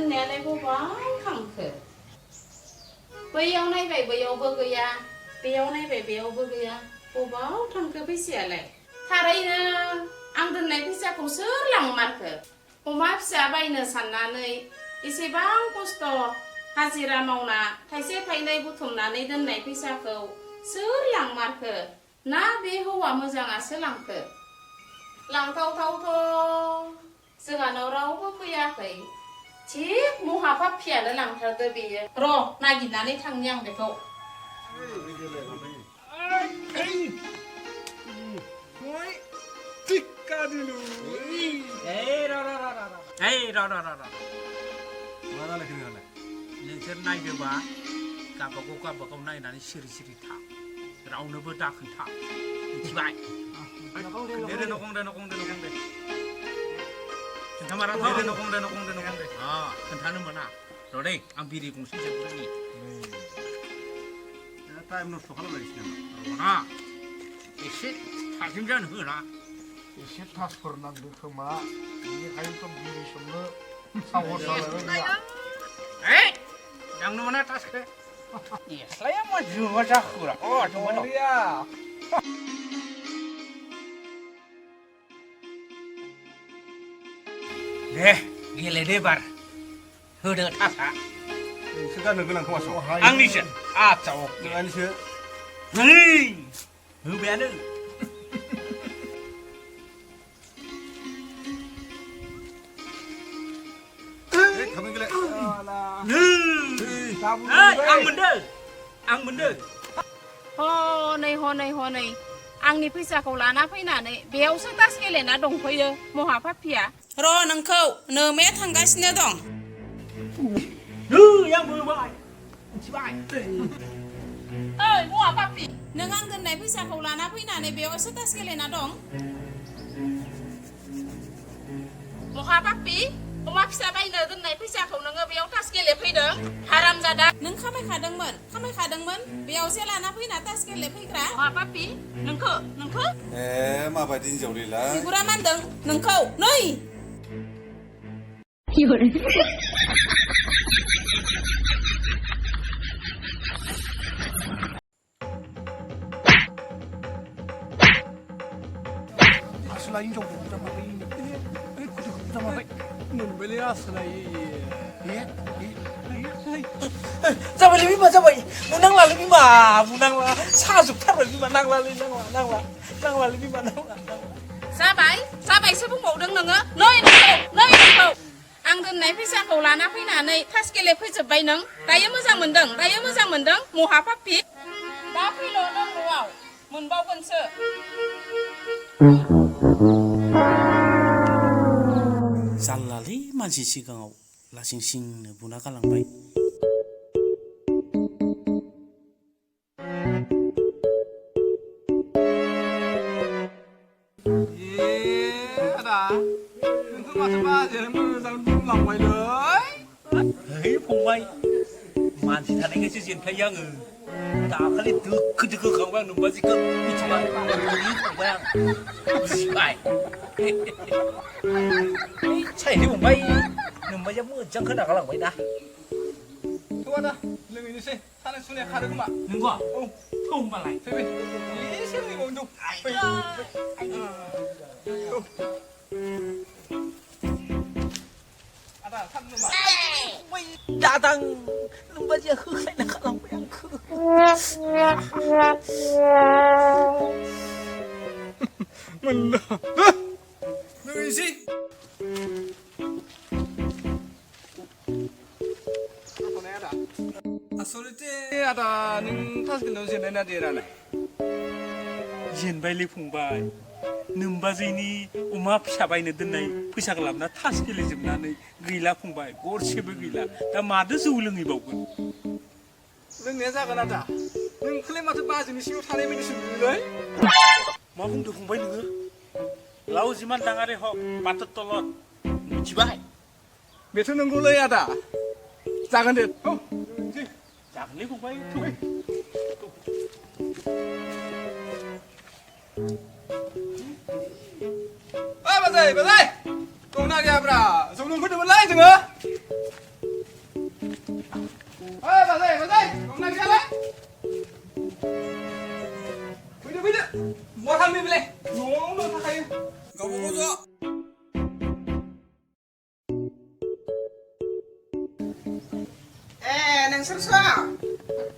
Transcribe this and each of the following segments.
दोननायालाय बबाव थांखो बैयाव नायबाय बैयावबो गैया बेयाव नायबाय बेयावबो गैया बबाव थांखो फैसायालाय थारैनो आं दोननाय फैसाखौ सोर लांमारखो अमा फिसा बायनो साननानै एसेबां खस्थ' हाजिरा मावना थाइसे थाइनै बुथुमनानै दोननाय फैसाखौ सोर लांमारखो ना बे हौवा मोजाङासो लांखो लांथावथावथ' जोंहानाव रावबो फैयाखै थिग महापापियानो लांथारदो बेयो र' नागिरनानै थांनि आं बेखौ नोंसोर नायदोबा गावबागाव नायनानै सिरि सिरि था रावनोबो दाखोन्था मिथिबाय खोन्थानो मोना र' दै आं बिरि गंसे जोबग्रोनि टाइम नस्थ' खालामलायसै नामा एसे थाजिम जानो होना एसे थासफोर नांदों खोमा बेनिखायनोथ' बिरि संनो साहस जालायबाय दांनो मोना थासखो एस्लाया मा जुमा जाखोरा दे गेलेदो बार होदो थासा नोंसो गाननो गोनां खोमासो आंनिसो आच्छा नोंहानिसो होबायानो आं मोनदों हनै आंनि फैसाखौ लाना फैनानै बेयावसो तास गेलेना दंफैयो महापापिया र' नोंखौ नोमाया थांगासिनो दं ओइ महापापि नों आं दोननाय फैसाखौ लाना फैनानै बेयावसो तास गेलेना दं महापापि अमा फिसा बायनो दोननाय फैसाखौ नोङो बेयाव तास गेलेफैदों हारामजादा नों खामायखादोंमोन बेयावसो लाना फैना तास गेलेफैग्रा महापापि नोंखौ माबायदि हिनजावलै बिगुरा मानदों नोंखौ नै आसोला हिनजावखौ बुजामाबाय मोनबायलै आसोलाय जाबायलै बिमा जाबाय बुंनांलालै बिमा बुंनांला साजोबथारबाय बिमा नांलालै नांलालै बिमा नांला जाबायसो बुंबावदों नोङो नै नोंखौ आं दोननाय फैसाखौ लाना फैनानै तास गेलेफैजोब्बाय नों दायो मोजां मोनदों महापापि दा फैल' नों न'आव मोनबावगोनसो जारलालै मानसि सिगाङाव लासिं सिंनो बुना गालांबाय फंबाय मानसि थानायखायसो जेनखायो आङो दाखालि दोखो खांबाय आं नोंबाजिखौ मिथिबाय फंबाय आं बुजिबाय सायले फंबाय नोंबाजिया मोजां खोना गालांबाय ना थ'आदा लोंहैनोसै सानाय सुनाया खारो खोमा नंगौ औ होमबालाय फैबाय एसे लोंबावनो आदा थाब नामा दादां नोंबाजिया होख्लायना गालांबाय आंखौ मोनला लोंहैनोसै आसलथे आदा नों तास गेलेनायाव जेननाय ना देरालाय जेनबायलै फंबाय नोमबाजैनि अमा फिसा बायनो दोननाय फैसाखौ लाबोना तास गेलेजोबनानै गैला फंबाय गरसेबो गैला दा मादो जौ लोंहैबावगोन लोंनाया जागोन आदा नोंखौलाय माथो बाजैनि सिङाव थानाय बायदिसो नुयोलै मा बुंदों फंबाय नोङो लाव जिमान दाङारे हक बाथौ तलत मिथिबाय बेथ' नंगौलै आदा जागोन दे जागोनलै फंबाय बाजै दंना गैयाब्रा जौ लोंफैदोंमोनलै जोङो Ê bà dậy, hôm nay ra đấy. Bây giờ, mua thằng đi về. Nó thằng hay. Có bố chưa? 에, 능 슬수야.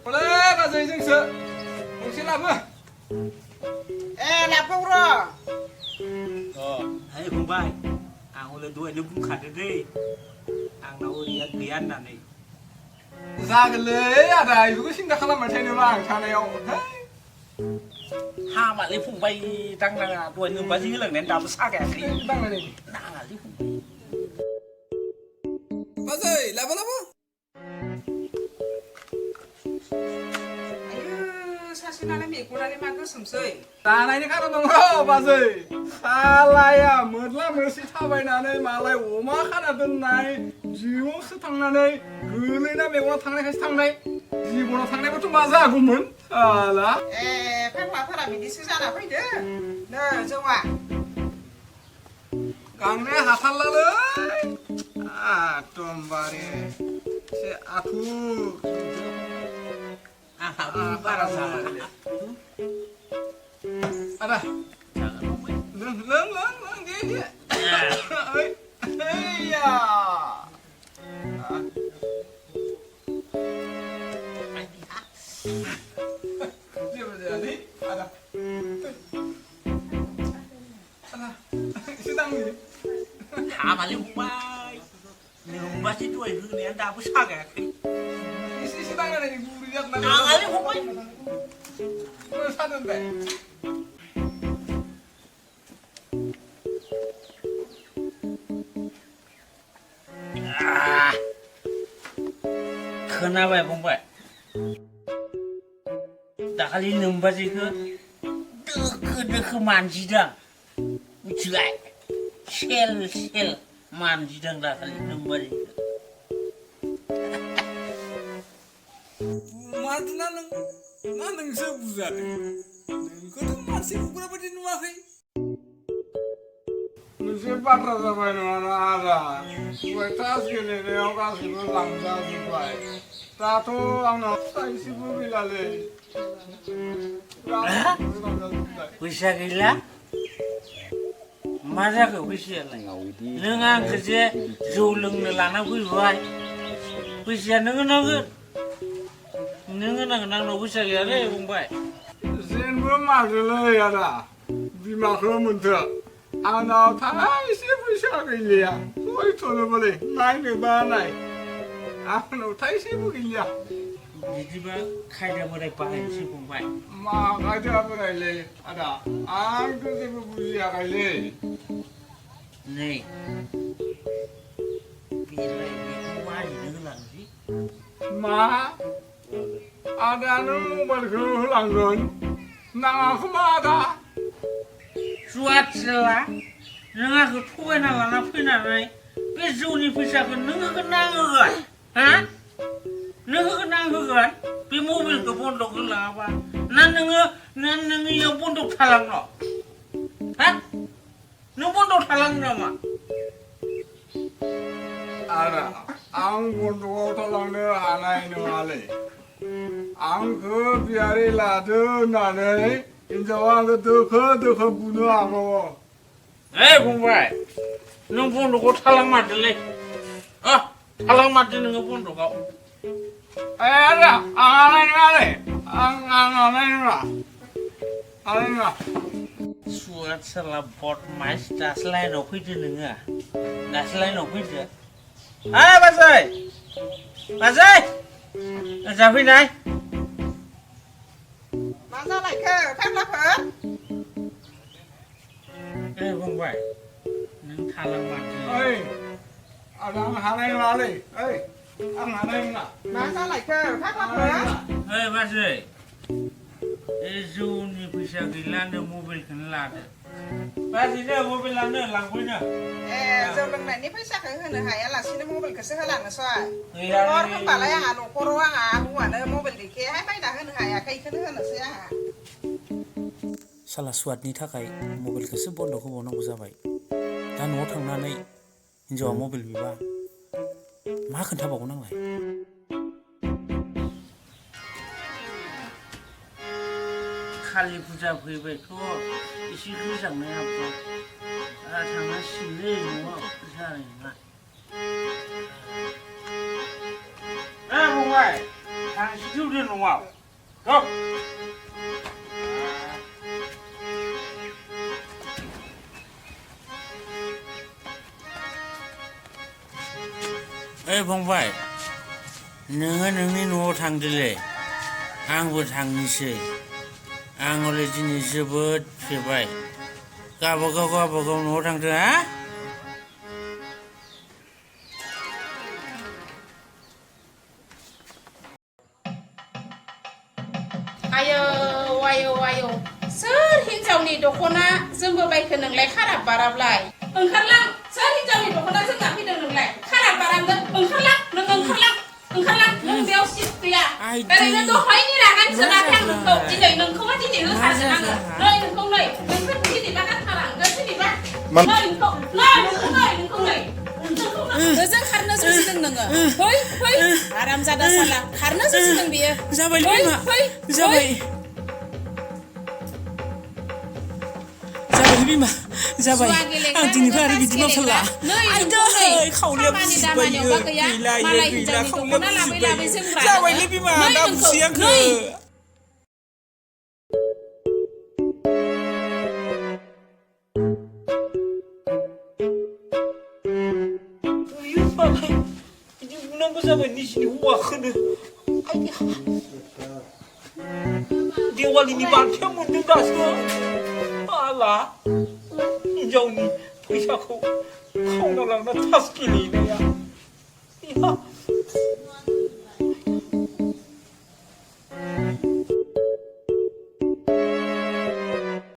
Boleh bà dậy dừng sợ. Không xin làm ơi. 에, 나쁘구로. Hei fungbai, ang udah dua ini bukan deh, ang nau lihat lian nanti. Ra cái lưới à đây, cứ xin đặt làm mà thay nữa mà cha này ông. Ha mà lấy fungbai đang là dua ini masih hilang nen dapat sakit kiri. Đang là gì? Đang là lấy fungbai. Bà dậy, làm apa? 아유, 사실 나는 미꾸라지 만두 섬서이. Ta này nó khác nó đâu bà dậy. Alay à, mượt lắm mới xí thao bay này mà lại ủa mà khác là bên này. Dìu sư thằng này, cứ lấy nó mẹ thằng này hay thằng này. Dìu nó thằng này có chúng bà ra của mình. À là. 에, 팔과 사람이 니 쓰잖아, 보이드. 너, 정화. Càng này hạt thằng là đấy. À, trộm bà đi. Sẽ à thu. Ah, barang salah. À đây. Jangan ngomong. Lớn ghê kìa. Ơi. Ây da. Gì bây giờ đi? À đây. À đây. Sư tăng gì? Ha mà lấy fungbai, nếu fungbai chỉ dua ini nen dapat sakit kiri. Sư tăng này thì vui nhất là. Ang lấy fungbai. Vừa sát đơn vẻ. Kenapa ya fungbai? Tak kali nembak sih ke, dek manjidang, ucai, sel manjidang tak kali nembak sih. Mati nanang sebuzat. Kau tu masih berapa di rumah kai? Mesti patra sampai mana ada. Kau tas kene ni orang sibuk langsa sibuk. Tato orang saya sibuk bilale. Bisa gila? Masa ke bisa lah. Nengang kerja zulung nelana kuibai. Bisa nengang nang bisa gila le fungbai. Sen bermakna ya dah. Bimakna muntah. Anak thai sibuk siapa ya? Kau itu boleh naik ke mana? Anak thai sibuk ya. Jadi bah kaya mulai pakai si fungbai. Ma kaya apa lagi? Ada. Aku sibuk buaya kali. Nih, bila ini wajib nengang sih. Ma, ada nu berkelangan. Nang aku mah ada. Suat sela, nengang ke tuan nala pina nai. Bezu ni bisa ke nengang ke nangan, ha? Nengang ke nangan, pi mobil ke pondok ke lapa. Nan yang pondok talang no, ha? Nung pondok talang nama. Ada. Ang pondok talang ni anai ni malay. Ang ke biari ladu nanai. Injawang ke dek bunuh aku. Fungbai, nung pondok ko talang mati le. Ah, talang mati nengang pondok kau. Ada. Anai ni malay. Anai ni lah. Anai ni lah. Suat sela bot mais das lain no kuit nenga. Das lain no kuit. Basai. Sampai nai. Mà ra lại cơ, phép lắp hả? Fungbai, nung talang mati. Ơi. Ada anai ni malay. Anai ni lah. Mà ra lại cơ, phép lắp hả? Basai. Zuni bisa gila de mobil kenal ada. Basai de mobil ada langkunya. 에, 저 릉này ni phải sắc hơn nữa hay là xin mobile cái sữa là nó xoay. Iya. Có không phải là à nó có ruang à, không phải là mobile thì kia hay phải là hơn hay à cây hơn nó sẽ à. Salah suatनि थाखाय मबाइलखौसो बन्द' होबावनांगौ जाबाय दा न'आव थांनानै हिन्जावा mobile बिबा मा खोन्थाबावगौ नांलाय खालि फुजा फैबायथ' एसे गोजांनाय हाबबाय थांनांसिगोनलै न'आव जानाय नङा फंबाय थांसिगौदे न'आव फंबाय नोङो नोंनि न'आव थांदोलै आंबो थांनोसै आं हले दिनै जोबोद फेबाय गावबागाव न'आव थांदो हा आयौ सोर हिन्जावनि दख'ना जोंबो बायखो नोंलाय खाराब बाराबलाय ओंखारलां सोर हिन्जावनि दख'ना जोंना फैदों नोंलाय खाराब बाराबगोन ओंखारलां नों बेयाव सिट गैया ओरैनो दहायनि रागानि जोनाखै आं नोंखौ दिनै नोंखौबा दिनै होखागोन आङो नोंखौ दिनैबा गारथारांगोन दिनैबा नोंजों खारनो जुजिदों नोङो फै आराम जादा साला खारनो जुजिदों बियो जाबाय जाबाय बिमा जाबाय आं दिनैफ्राय आरो बिदि मावथारला आयदै खावलाया बुजिबाय गैला खावलाया बुजिबाय जाबायलै बिमा दा बुजि आंखो बिदि बुंनांगौ जाबाय निजिनि हौवाखौनो देवालिनि बान्थाया मोनदों दासो आला हिन्जावनि फैसाखौ खावना लांना थास गेलेनाया